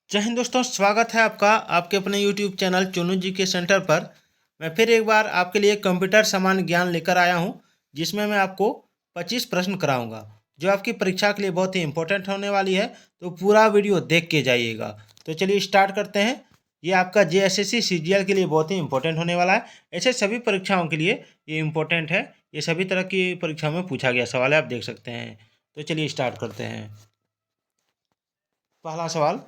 जय हिंद दोस्तों, स्वागत है आपका आपके अपने YouTube चैनल चुनू जी के सेंटर पर। मैं फिर एक बार आपके लिए कंप्यूटर सामान्य ज्ञान लेकर आया हूं, जिसमें मैं आपको 25 प्रश्न कराऊंगा जो आपकी परीक्षा के लिए बहुत ही इंपॉर्टेंट होने वाली है। तो पूरा वीडियो देख के जाइएगा। तो चलिए स्टार्ट करते हैं। ये आपका JSSC CGL के लिए बहुत ही इंपॉर्टेंट होने वाला है। ऐसे सभी परीक्षाओं के लिए ये इंपॉर्टेंट है। ये सभी तरह की परीक्षाओं में पूछा गया सवाल है, आप देख सकते हैं। तो चलिए स्टार्ट करते हैं। पहला सवाल,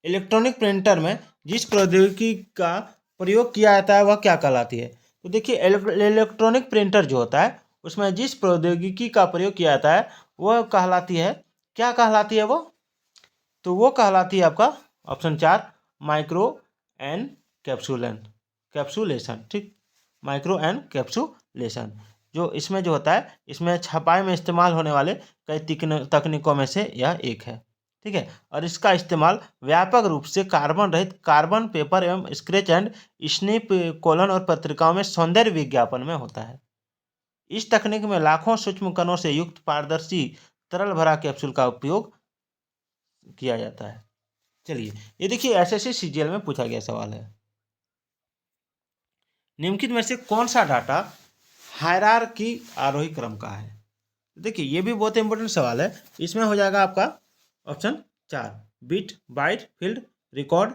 इलेक्ट्रॉनिक प्रिंटर में जिस प्रौद्योगिकी का प्रयोग किया जाता है वह क्या कहलाती है? तो देखिए, इलेक्ट्रॉनिक प्रिंटर जो होता है उसमें जिस प्रौद्योगिकी का प्रयोग किया जाता है वह कहलाती है, क्या कहलाती है वो? तो वो कहलाती है आपका ऑप्शन 4, माइक्रो एंड कैप्सूलन कैप्सूलेशन। ठीक, माइक्रो एंड कैप्सूलेशन। जो इसमें जो होता है, इसमें छपाई में इस्तेमाल होने वाले कई तकनीकों में से यह एक है। ठीक है, और इसका इस्तेमाल व्यापक रूप से कार्बन रहित कार्बन पेपर एवं स्क्रैच एंड स्निप कोलन और पत्रिकाओं में सौंदर्य विज्ञापन में होता है। इस तकनीक में लाखों सूक्ष्म कणों से युक्त पारदर्शी तरल भरा कैप्सूल का उपयोग किया जाता है। चलिए, ये देखिए एसएससी सीजीएल में पूछा गया सवाल है। निम्नलिखित में से कौन सा डाटा हायरार्की आरोही क्रम का है? देखिए, ये भी बहुत इंपॉर्टेंट सवाल है। इसमें हो जाएगा आपका option 4, bit byte field record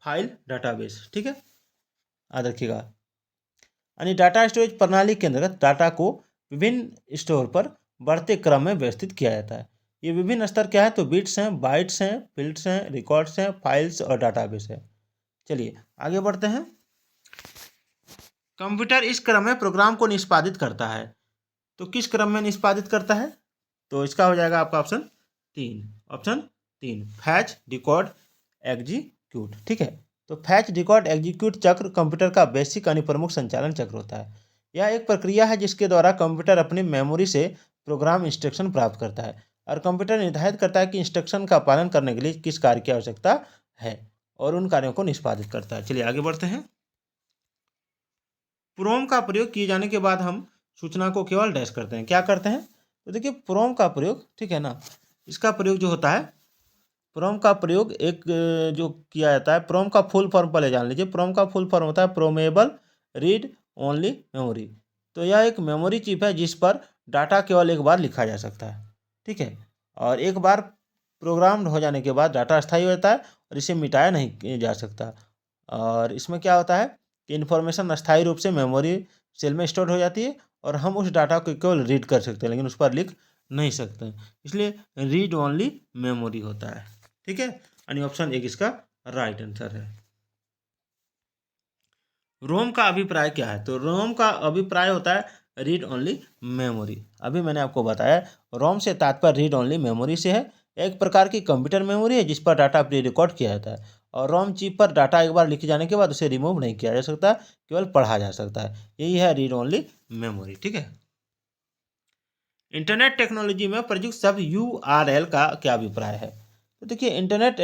file database. ठीक है, याद रखिएगा। यानी डाटा स्टोरेज प्रणाली के अंतर्गत डाटा को विभिन्न स्टोर पर बढ़ते क्रम में व्यवस्थित किया जाता है। ये विभिन्न स्तर क्या है? तो बिट्स हैं, बाइट्स हैं, फील्ड्स हैं, रिकॉर्ड्स हैं, फाइल्स और डाटाबेस है। चलिए आगे बढ़ते हैं। कंप्यूटर इस क्रम में प्रोग्राम को निष्पादित करता है। तो किस क्रम में निष्पादित करता है? तो इसका हो जाएगा आपका ऑप्शन 3 फैच डिकोड एग्जीक्यूट। ठीक है, तो फैच डिकोड एग्जीक्यूट चक्र कंप्यूटर का बेसिक यानी प्रमुख संचालन चक्र होता है। यह एक प्रक्रिया है जिसके द्वारा कंप्यूटर अपनी मेमोरी से प्रोग्राम इंस्ट्रक्शन प्राप्त करता है और कंप्यूटर निर्धारित करता है कि इंस्ट्रक्शन का पालन करने के लिए किस कार्य की आवश्यकता है और उन कार्यों को निष्पादित करता है। चलिए आगे बढ़ते हैं। प्रोम का प्रयोग किए जाने के बाद हम सूचना को केवल डैश करते हैं, क्या करते हैं? तो देखिए, प्रोम का प्रयोग, ठीक है ना, इसका प्रयोग जो होता है, प्रोम का प्रयोग एक जो किया जाता है, प्रोम का फुल फॉर्म पहले जान लीजिए। प्रोम का फुल फॉर्म होता है प्रोमेबल रीड ओनली मेमोरी। तो यह एक मेमोरी चिप है जिस पर डाटा केवल एक बार लिखा जा सकता है। ठीक है, और एक बार प्रोग्राम हो जाने के बाद डाटा अस्थायी हो जाता है और इसे मिटाया नहीं जा सकता। और इसमें क्या होता है कि इन्फॉर्मेशन अस्थायी रूप से मेमोरी सेल में स्टोर हो जाती है और हम उस डाटा को केवल रीड कर सकते हैं लेकिन उस पर लिख नहीं सकते, इसलिए रीड ओनली मेमोरी होता है। ठीक है, यानी ऑप्शन 1 इसका राइट आंसर है। रोम का अभिप्राय क्या है? तो रोम का अभिप्राय होता है रीड ओनली मेमोरी। अभी मैंने आपको बताया, रोम से तात्पर्य रीड ओनली मेमोरी से है। एक प्रकार की कंप्यूटर मेमोरी है जिस पर डाटा प्री रिकॉर्ड किया जाता है और रोम चिप पर डाटा एक बार लिखे जाने के बाद उसे रिमूव नहीं किया जा सकता, केवल पढ़ा जा सकता है। यही है रीड ओनली मेमोरी। ठीक है, इंटरनेट टेक्नोलॉजी में प्रयुक्त शब्द URL का क्या अभिप्राय है? तो देखिए, इंटरनेट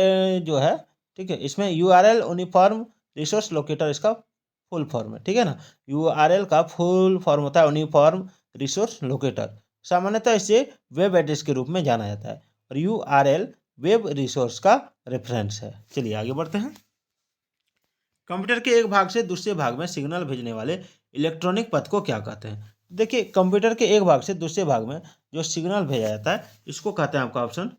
जो है, ठीक है, इसमें URL यूनिफॉर्म रिसोर्स लोकेटर इसका फुल फॉर्म है। ठीक है ना, URL का फुल फॉर्म होता है यूनिफॉर्म रिसोर्स लोकेटर। सामान्यतः इसे वेब एड्रेस के रूप में जाना जाता है और URL वेब रिसोर्स का रेफरेंस है। चलिए आगे बढ़ते हैं। कंप्यूटर के एक भाग से दूसरे भाग में सिग्नल भेजने वाले इलेक्ट्रॉनिक पथ को क्या कहते हैं? देखिए, कंप्यूटर के एक भाग से दूसरे भाग में जो सिग्नल भेजा जाता है इसको कहते हैं आपका ऑप्शन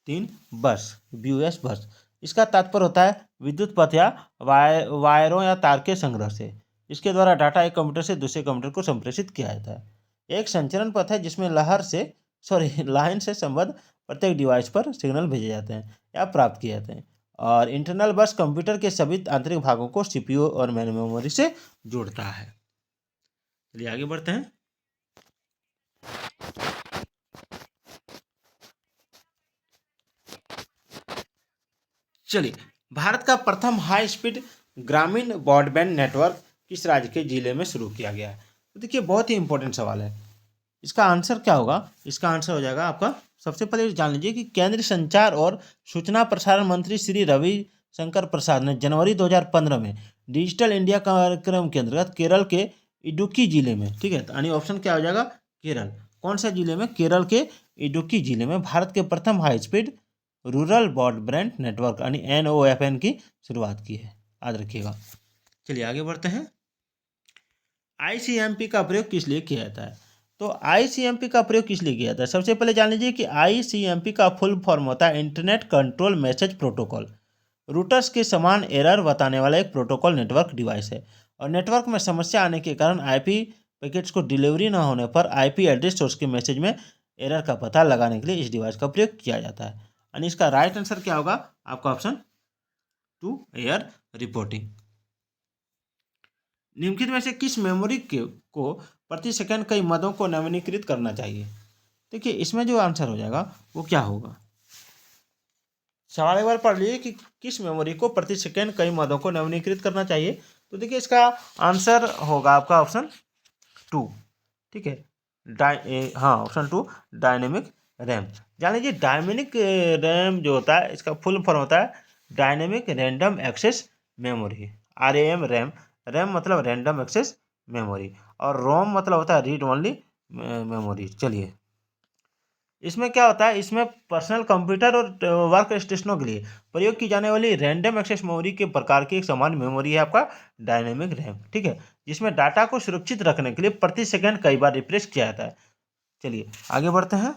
3 बस, BUS बस। इसका तात्पर्य होता है विद्युत पथ या वायरों या तार के संग्रह से। इसके द्वारा डाटा एक कंप्यूटर से दूसरे कंप्यूटर को संप्रेषित किया जाता है। एक संचरण पथ है जिसमें लाइन से संबद्ध प्रत्येक डिवाइस पर सिग्नल भेजे जाते हैं या प्राप्त किए जाते हैं। और इंटरनल बस कंप्यूटर के सभी आंतरिक भागों को CPU और मेन मेमोरी से जोड़ता है। चलिए आगे बढ़ते हैं। चलिए, भारत का प्रथम हाई स्पीड ग्रामीण ब्रॉडबैंड नेटवर्क किस राज्य के जिले में शुरू किया गया है? तो देखिए, बहुत ही इंपॉर्टेंट सवाल है। इसका आंसर क्या होगा? इसका आंसर हो जाएगा आपका, सबसे पहले जान लीजिए कि केंद्रीय संचार और सूचना प्रसारण मंत्री श्री रविशंकर प्रसाद ने जनवरी 2015 में डिजिटल इंडिया कार्यक्रम के अंतर्गत केरल के इडुक्की जिले में, ठीक है, तो यानी ऑप्शन क्या हो जाएगा? केरल। कौन सा जिले में? केरल के इडुक्की जिले में भारत के प्रथम high speed rural broadband network यानी NOFN की शुरुआत की है, याद रखिएगा। चलिए आगे बढ़ते हैं। ICMP का प्रयोग किस लिए किया जाता है? तो ICMP का प्रयोग किस लिए किया जाता है? सबसे पहले जान लीजिए कि ICMP का फुल फॉर्म होता है internet control message protocol. Routers के समान एरर बताने वाला एक प्रोटोकॉल नेटवर्क डिवाइस है, और नेटवर्क में समस्या आने के कारण IP पैकेट्स को डिलीवरी न होने पर IP एड्रेस सोर्स के मैसेज में एरर का पता लगाने के लिए इस डिवाइस का प्रयोग किया जाता है। यानी इसका राइट आंसर क्या होगा? आपका ऑप्शन 2, एयर रिपोर्टिंग। निम्नलिखित में से किस मेमोरी को प्रति सेकंड कई मदों को नवीनीकृत करना चाहिए? देखिए इसमें जो आंसर हो जाएगा वो क्या होगा? सवाल एक बार पढ़ लीजिए कि किस मेमोरी को प्रति सेकंड कई मदों को नवीनीकृत करना चाहिए। तो देखिए इसका आंसर होगा आपका ऑप्शन 2, ठीक है। हाँ, ऑप्शन 2 डायनेमिक रैम। जान लीजिए डायनेमिक रैम जो होता है इसका फुल फॉर्म होता है dynamic random access memory, RAM RAM. RAM मतलब रैंडम एक्सेस मेमोरी, और रोम मतलब होता है रीड ओनली मेमोरी। चलिए इसमें क्या होता है, इसमें पर्सनल कंप्यूटर और वर्क स्टेशनों के लिए प्रयोग की जाने वाली रैंडम एक्सेस मेमोरी के प्रकार की एक सामान्य मेमोरी है आपका डायनेमिक रैम, ठीक है, जिसमें डाटा को सुरक्षित रखने के लिए प्रति सेकंड कई बार रिफ्रेश किया जाता है। चलिए आगे बढ़ते हैं।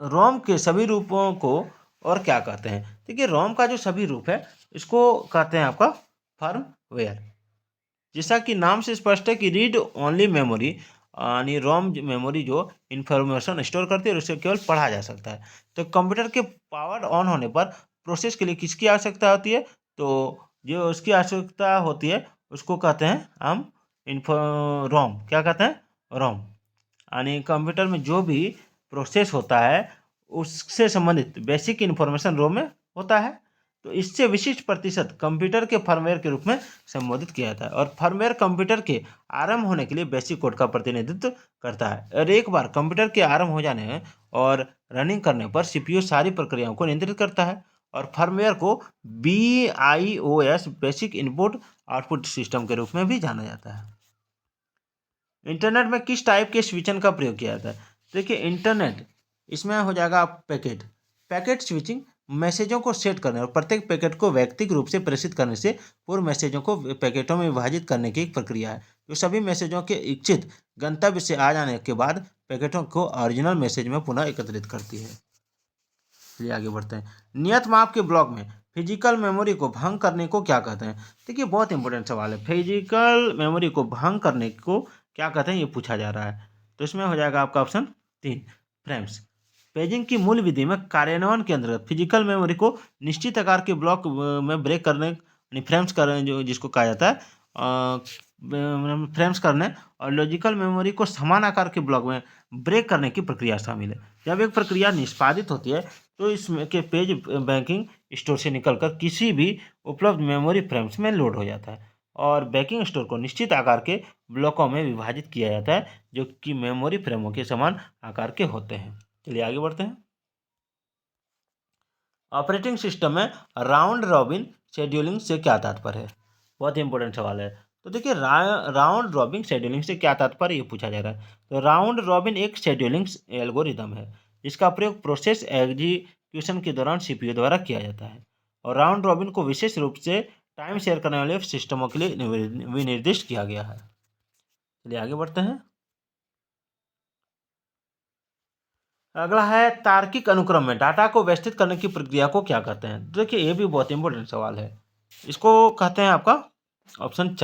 रोम के सभी रूपों को और क्या कहते हैं? देखिए रोम का जो सभी रूप है इसको कहते हैं आपका फर्मवेयर। जैसा कि नाम से स्पष्ट है कि रीड ओनली मेमोरी, यानी रोम मेमोरी जो इन्फॉर्मेशन स्टोर करती है और उसे केवल पढ़ा जा सकता है। तो कंप्यूटर के पावर ऑन होने पर प्रोसेस के लिए किसकी आवश्यकता होती है? तो जो उसकी आवश्यकता होती है उसको कहते हैं हम इन्फो रोम। क्या कहते हैं? रोम। यानी कंप्यूटर में जो भी प्रोसेस होता है उससे संबंधित बेसिक इन्फॉर्मेशन रोम में होता है। तो इससे विशिष्ट प्रतिशत कंप्यूटर के फर्मवेयर के रूप में संबोधित किया जाता है, और फर्मवेयर कंप्यूटर के आरंभ होने के लिए बेसिक कोड का प्रतिनिधित्व करता है। और एक बार कंप्यूटर के आरंभ हो जाने और रनिंग करने पर CPU सारी प्रक्रियाओं को नियंत्रित करता है, और फर्मवेयर को BIOS basic input output system के रूप में भी जाना जाता है। इंटरनेट में किस टाइप के स्विचन का प्रयोग किया जाता है? देखिए इंटरनेट इसमें हो जाएगा आप पैकेट स्विचिंग मैसेजों को सेट करने और प्रत्येक पैकेट को व्यक्तिगत रूप से प्रेषित करने से पूर्व मैसेजों को पैकेटों में विभाजित करने की एक प्रक्रिया है जो सभी मैसेजों के इच्छित गंतव्य से आ जाने के बाद पैकेटों को ओरिजिनल मैसेज में पुनः एकत्रित करती है। चलिए आगे बढ़ते हैं। नियत माप के ब्लॉक में फिजिकल मेमोरी को भंग करने को क्या कहते हैं? देखिए बहुत इंपॉर्टेंट सवाल है। फिजिकल मेमोरी को भंग करने को क्या कहते हैं ये पूछा जा रहा है। तो इसमें हो जाएगा आपका ऑप्शन 3, फ्रेम्स। पेजिंग की मूल विधि में कार्यान्वयन के अंतर्गत फिजिकल मेमोरी को निश्चित आकार के ब्लॉक में ब्रेक करने यानी फ्रेम्स करने जो जिसको कहा जाता है फ्रेम्स करने, और लॉजिकल मेमोरी को समान आकार के ब्लॉक में ब्रेक करने की प्रक्रिया शामिल है। जब एक प्रक्रिया निष्पादित होती है तो इसमें के पेज बैंकिंग स्टोर से निकलकर किसी भी उपलब्ध मेमोरी फ्रेम्स में लोड हो जाता है, और बैंकिंग स्टोर को निश्चित आकार के ब्लॉकों में विभाजित किया जाता है जो कि मेमोरी फ्रेमों के समान आकार के होते हैं। चलिए आगे बढ़ते हैं। ऑपरेटिंग सिस्टम में राउंड रॉबिन शेड्यूलिंग से क्या तात्पर्य है? बहुत ही इंपॉर्टेंट सवाल है। तो देखिए राउंड रॉबिन शेड्यूलिंग से क्या तात्पर्य ये पूछा जा रहा है। तो राउंड रॉबिन एक शेड्यूलिंग एल्गोरिदम है जिसका प्रयोग प्रोसेस एग्जीक्यूशन के दौरान CPU द्वारा किया जाता है, और राउंड रॉबिन को विशेष रूप से टाइम शेयर करने वाले सिस्टमों के लिए विनिर्दिष्ट किया गया है। चलिए आगे बढ़ते हैं। अगला है तार्किक अनुक्रम में डाटा को व्यवस्थित करने की प्रक्रिया को क्या कहते हैं? देखिए ये भी बहुत इंपॉर्टेंट सवाल है। इसको कहते हैं आपका ऑप्शन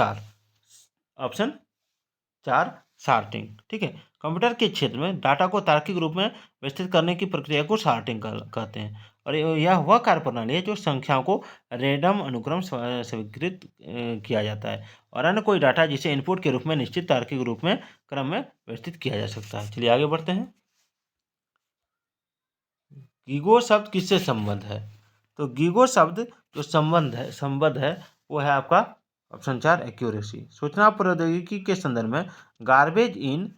4 सॉर्टिंग, ठीक है। कंप्यूटर के क्षेत्र में डाटा को तार्किक रूप में व्यवस्थित करने की प्रक्रिया को सॉर्टिंग कहते हैं, और यह वह कार्यप्रणाली है जो संख्याओं को रैंडम अनुक्रम स्वीकृत किया जाता है, और अन्य कोई डाटा जिसे इनपुट के रूप में निश्चित तार्किक रूप में क्रम में व्यवस्थित किया जा सकता है। चलिए आगे बढ़ते हैं। गीगो शब्द किससे संबंध है? तो गीगो शब्द जो संबंध है वो है आपका ऑप्शन 4 एक्यूरेसी। सूचना प्रौद्योगिकी के संदर्भ में गार्बेज इन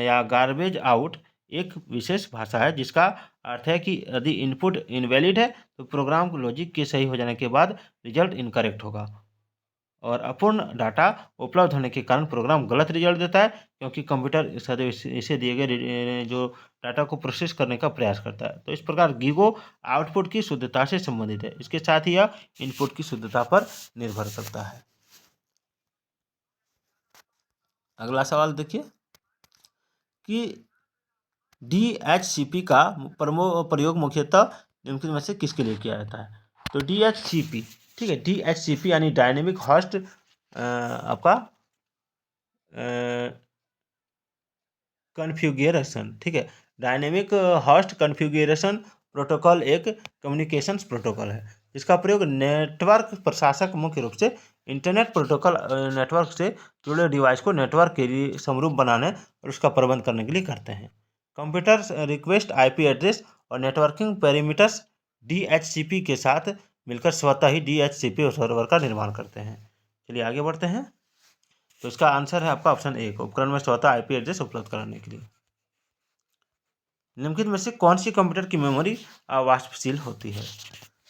या गार्बेज आउट एक विशेष भाषा है जिसका अर्थ है कि यदि इनपुट इनवैलिड है तो प्रोग्राम लॉजिक के सही हो जाने के बाद रिजल्ट इनकरेक्ट होगा, और अपूर्ण डाटा उपलब्ध होने के कारण प्रोग्राम गलत रिजल्ट देता है, क्योंकि कंप्यूटर सदैव इसे दिए गए जो डाटा को प्रोसेस करने का प्रयास करता है। तो इस प्रकार गीगो आउटपुट की शुद्धता से संबंधित है। इसके साथ ही यह इनपुट की शुद्धता पर निर्भर करता है। अगला सवाल देखिए कि DHCP का प्रयोग मुख्यतः निम्नलिखित में से किसके लिए किया जाता है। तो DHCP, ठीक है, DHCP यानी डायनेमिक होस्ट आपका कॉन्फ़िगरेशन, ठीक है, डायनेमिक होस्ट कॉन्फ़िगरेशन प्रोटोकॉल एक कम्युनिकेशंस प्रोटोकॉल है जिसका प्रयोग नेटवर्क प्रशासक मुख्य रूप से इंटरनेट प्रोटोकॉल नेटवर्क से जुड़े डिवाइस को नेटवर्क के लिए समरूप बनाने और उसका प्रबंध करने के लिए करते हैं। कंप्यूटर रिक्वेस्ट IP एड्रेस और नेटवर्किंग पैरामीटर्स DHCP के साथ मिलकर स्वतः ही DHCP सर्वर का निर्माण करते हैं। चलिए आगे बढ़ते हैं। तो इसका आंसर है आपका ऑप्शन ए, उपकरण में स्वतः IP एड्रेस उपलब्ध कराने के लिए। निम्नलिखित में से कौन सी कंप्यूटर की मेमोरी अवाष्पशील होती है।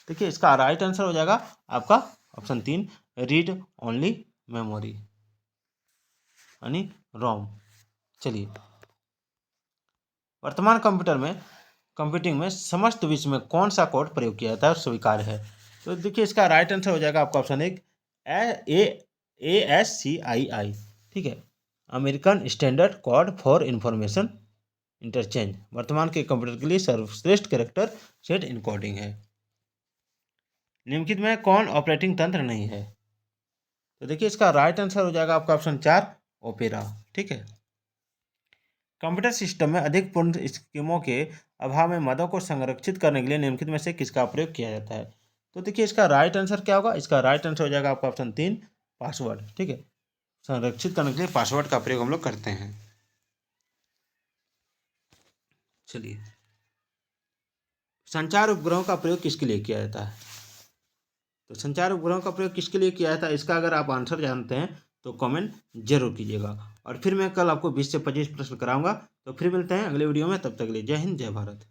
देखिए इसका राइट आंसर हो जाएगा आपका ऑप्शन 3, रीड ओनली मेमोरी यानी रोम। चलिए, वर्तमान कंप्यूटिंग में समस्त विश्व में कौन सा कोड प्रयोग किया जाता है और स्वीकार्य है। तो देखिए इसका राइट आंसर हो जाएगा आपका ऑप्शन 1, ASCII, ठीक है, American standard code for information interchange वर्तमान के कंप्यूटर के लिए सर्वश्रेष्ठ कैरेक्टर सेट इनकोडिंग है। निम्नलिखित में कौन ऑपरेटिंग तंत्र नहीं है। तो देखिए इसका राइट आंसर हो जाएगा आपका ऑप्शन 4, ओपेरा, ठीक है। कंप्यूटर सिस्टम में अधिक पूर्ण स्कीमों के अभाव में मदों को संरक्षित करने के लिए निम्नलिखित में से किसका प्रयोग किया जाता है। तो देखिए इसका राइट आंसर क्या होगा। इसका राइट आंसर हो जाएगा आपका ऑप्शन 3, पासवर्ड, ठीक है, संरक्षित करने के लिए पासवर्ड का प्रयोग हम लोग करते हैं। चलिए, संचार उपग्रहों का प्रयोग किसके लिए किया जाता है। तो संचार उपग्रहों का प्रयोग किसके लिए किया जाता है, इसका अगर आप आंसर जानते हैं तो कमेंट जरूर कीजिएगा। और फिर मैं कल आपको 20 से 25 प्रश्न कराऊंगा। तो फिर मिलते हैं अगले वीडियो में, तब तक के लिए जय हिंद, जय भारत।